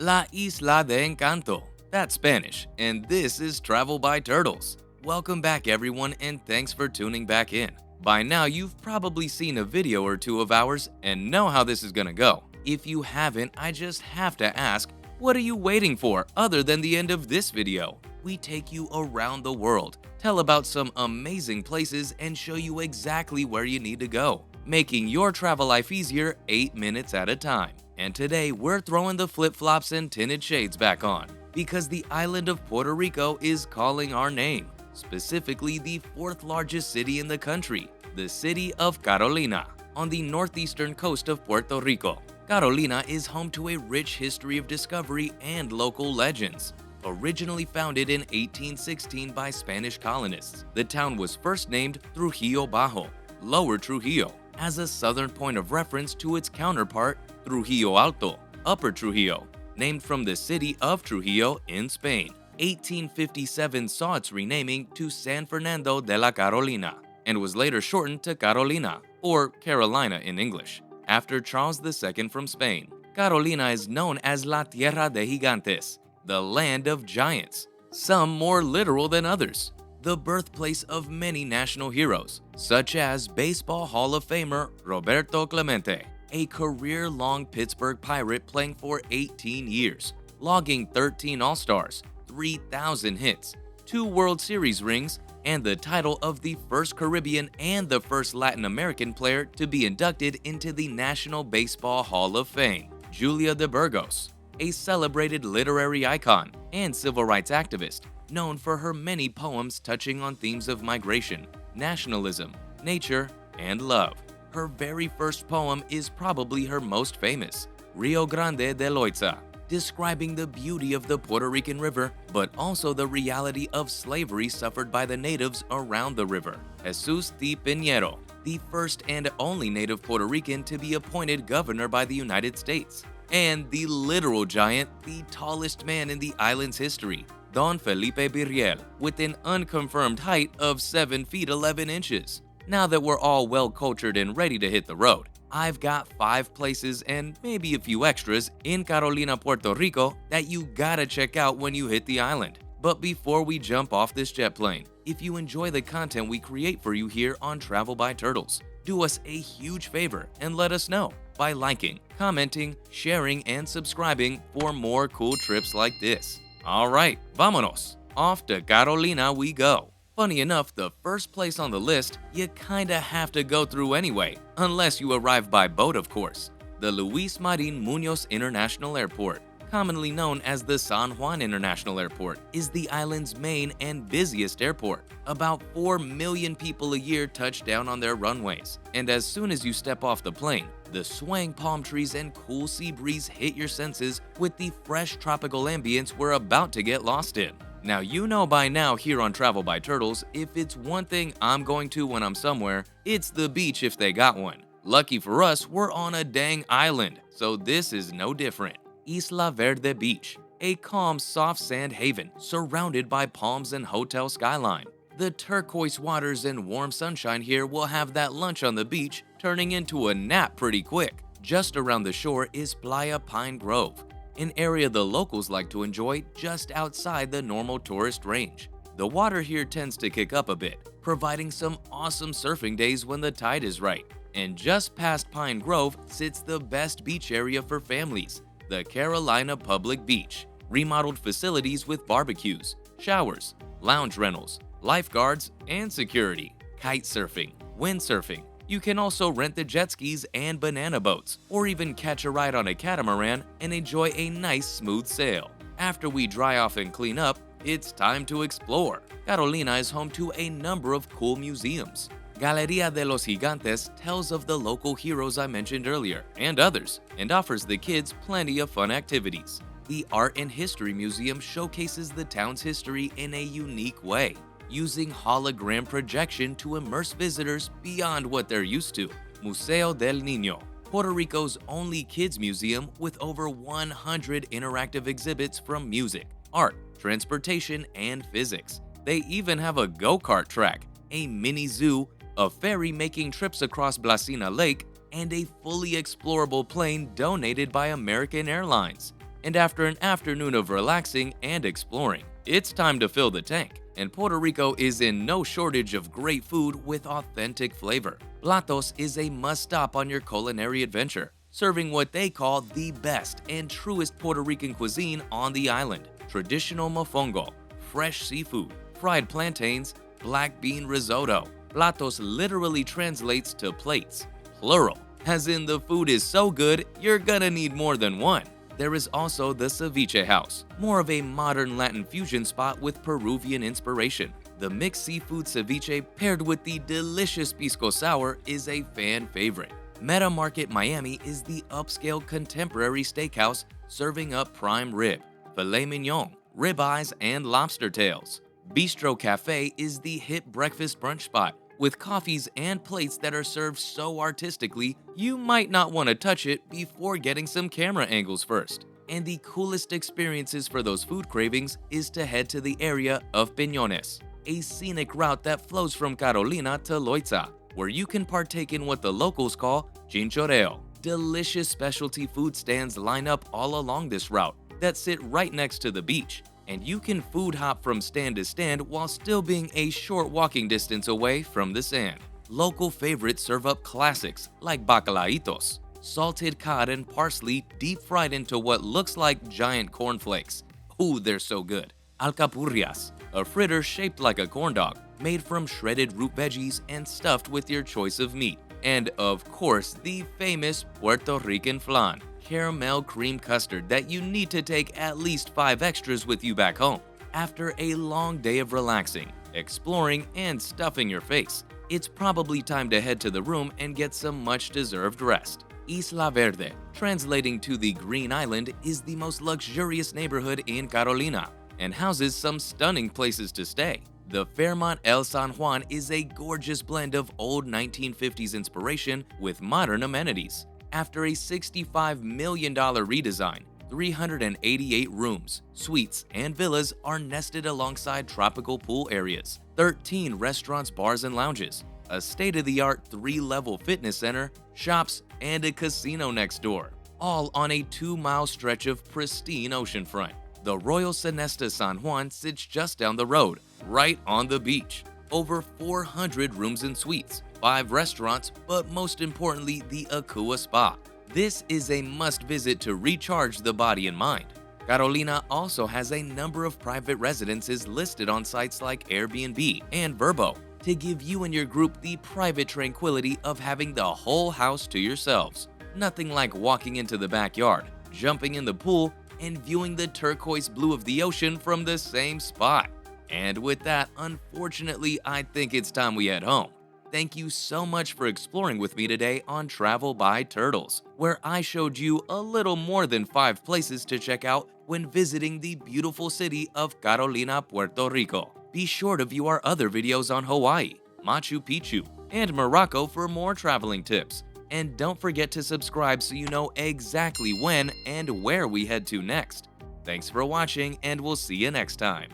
La Isla de Encanto. That's Spanish, and this is Travel by Turtles. Welcome back, everyone, and thanks for tuning back in. By now, you've probably seen a video or two of ours and know how this is gonna go. If you haven't, I just have to ask, what are you waiting for other than the end of this video? We take you around the world, tell about some amazing places, and show you exactly where you need to go, making your travel life easier 8 minutes at a time. And today, we're throwing the flip-flops and tinted shades back on, because the island of Puerto Rico is calling our name, specifically the 4th largest city in the country, the city of Carolina, on the northeastern coast of Puerto Rico. Carolina is home to a rich history of discovery and local legends. Originally founded in 1816 by Spanish colonists, the town was first named Trujillo Bajo, Lower Trujillo, as a southern point of reference to its counterpart, Trujillo Alto, Upper Trujillo, named from the city of Trujillo in Spain. 1857 saw its renaming to San Fernando de la Carolina, and was later shortened to Carolina, or Carolina in English, after Charles II from Spain. Carolina is known as La Tierra de Gigantes, the land of giants, some more literal than others. The birthplace of many national heroes, such as Baseball Hall of Famer Roberto Clemente, a career-long Pittsburgh Pirate playing for 18 years, logging 13 All-Stars, 3,000 hits, 2 World Series rings, and the title of the first Caribbean and the first Latin American player to be inducted into the National Baseball Hall of Fame. Julia de Burgos, a celebrated literary icon and civil rights activist, known for her many poems touching on themes of migration, nationalism, nature, and love. Her very first poem is probably her most famous, Rio Grande de Loiza, describing the beauty of the Puerto Rican River, but also the reality of slavery suffered by the natives around the river. Jesus T. Piñero, the first and only native Puerto Rican to be appointed governor by the United States. And the literal giant, the tallest man in the island's history, Don Felipe Birriel, with an unconfirmed height of 7 feet 11 inches. Now that we're all well-cultured and ready to hit the road, I've got 5 places and maybe a few extras in Carolina, Puerto Rico that you gotta check out when you hit the island. But before we jump off this jet plane, if you enjoy the content we create for you here on Travel by Turtles, do us a huge favor and let us know by liking, commenting, sharing, and subscribing for more cool trips like this. Alright, vámonos! Off to Carolina we go! Funny enough, the first place on the list you kinda have to go through anyway, unless you arrive by boat of course. The Luis Marín Muñoz International Airport, commonly known as the San Juan International Airport, is the island's main and busiest airport. About 4 million people a year touch down on their runways, and as soon as you step off the plane, the swaying palm trees and cool sea breeze hit your senses with the fresh tropical ambience we're about to get lost in. Now you know by now here on Travel by Turtles, if it's one thing I'm going to when I'm somewhere, it's the beach if they got one. Lucky for us, we're on a dang island, so this is no different. Isla Verde Beach, a calm, soft sand haven surrounded by palms and hotel skyline. The turquoise waters and warm sunshine here will have that lunch on the beach turning into a nap pretty quick. Just around the shore is Playa Pine Grove, an area the locals like to enjoy just outside the normal tourist range. The water here tends to kick up a bit, providing some awesome surfing days when the tide is right. And just past Pine Grove sits the best beach area for families, the Carolina Public Beach. Remodeled facilities with barbecues, showers, lounge rentals, lifeguards, and security. Kite surfing, windsurfing. You can also rent the jet skis and banana boats, or even catch a ride on a catamaran and enjoy a nice smooth sail. After we dry off and clean up, it's time to explore. Carolina is home to a number of cool museums. Galeria de los Gigantes tells of the local heroes I mentioned earlier, and others, and offers the kids plenty of fun activities. The Art and History Museum showcases the town's history in a unique way, using hologram projection to immerse visitors beyond what they're used to. Museo del Niño, Puerto Rico's only kids museum with over 100 interactive exhibits from music, art, transportation, and physics. They even have a go-kart track, a mini zoo, a ferry making trips across Blasina Lake, and a fully explorable plane donated by American Airlines. And after an afternoon of relaxing and exploring, it's time to fill the tank. And Puerto Rico is in no shortage of great food with authentic flavor. Platos is a must-stop on your culinary adventure, serving what they call the best and truest Puerto Rican cuisine on the island. Traditional mofongo, fresh seafood, fried plantains, black bean risotto. Platos literally translates to plates, plural, as in the food is so good, you're gonna need more than one. There is also the Ceviche House, more of a modern Latin fusion spot with Peruvian inspiration. The mixed seafood ceviche paired with the delicious pisco sour is a fan favorite. Meta Market Miami is the upscale contemporary steakhouse serving up prime rib, filet mignon, ribeyes, and lobster tails. Bistro Cafe is the hip breakfast brunch spot with coffees and plates that are served so artistically you might not want to touch it before getting some camera angles first. And the coolest experiences for those food cravings is to head to the area of Piñones, a scenic route that flows from Carolina to Loiza, where you can partake in what the locals call chinchorreo. Delicious specialty food stands line up all along this route that sit right next to the beach, and you can food hop from stand to stand while still being a short walking distance away from the sand. Local favorites serve up classics like bacalaitos, salted cod and parsley deep fried into what looks like giant cornflakes. Ooh, they're so good. Alcapurrias, a fritter shaped like a corn dog, made from shredded root veggies and stuffed with your choice of meat. And of course, the famous Puerto Rican flan, caramel cream custard that you need to take at least 5 extras with you back home. After a long day of relaxing, exploring, and stuffing your face, it's probably time to head to the room and get some much-deserved rest. Isla Verde, translating to the Green Island, is the most luxurious neighborhood in Carolina and houses some stunning places to stay. The Fairmont El San Juan is a gorgeous blend of old 1950s inspiration with modern amenities. After a $65 million redesign, 388 rooms, suites, and villas are nested alongside tropical pool areas, 13 restaurants, bars, and lounges, a state-of-the-art 3-level fitness center, shops, and a casino next door, all on a 2-mile stretch of pristine oceanfront. The Royal Sonesta San Juan sits just down the road, right on the beach. Over 400 rooms and suites, 5 restaurants, but most importantly, the Akua Spa. This is a must-visit to recharge the body and mind. Carolina also has a number of private residences listed on sites like Airbnb and Vrbo to give you and your group the private tranquility of having the whole house to yourselves. Nothing like walking into the backyard, jumping in the pool, and viewing the turquoise blue of the ocean from the same spot. And with that, unfortunately, I think it's time we head home. Thank you so much for exploring with me today on Travel by Turtles, where I showed you a little more than 5 places to check out when visiting the beautiful city of Carolina, Puerto Rico. Be sure to view our other videos on Hawaii, Machu Picchu, and Morocco for more traveling tips. And don't forget to subscribe so you know exactly when and where we head to next. Thanks for watching, and we'll see you next time.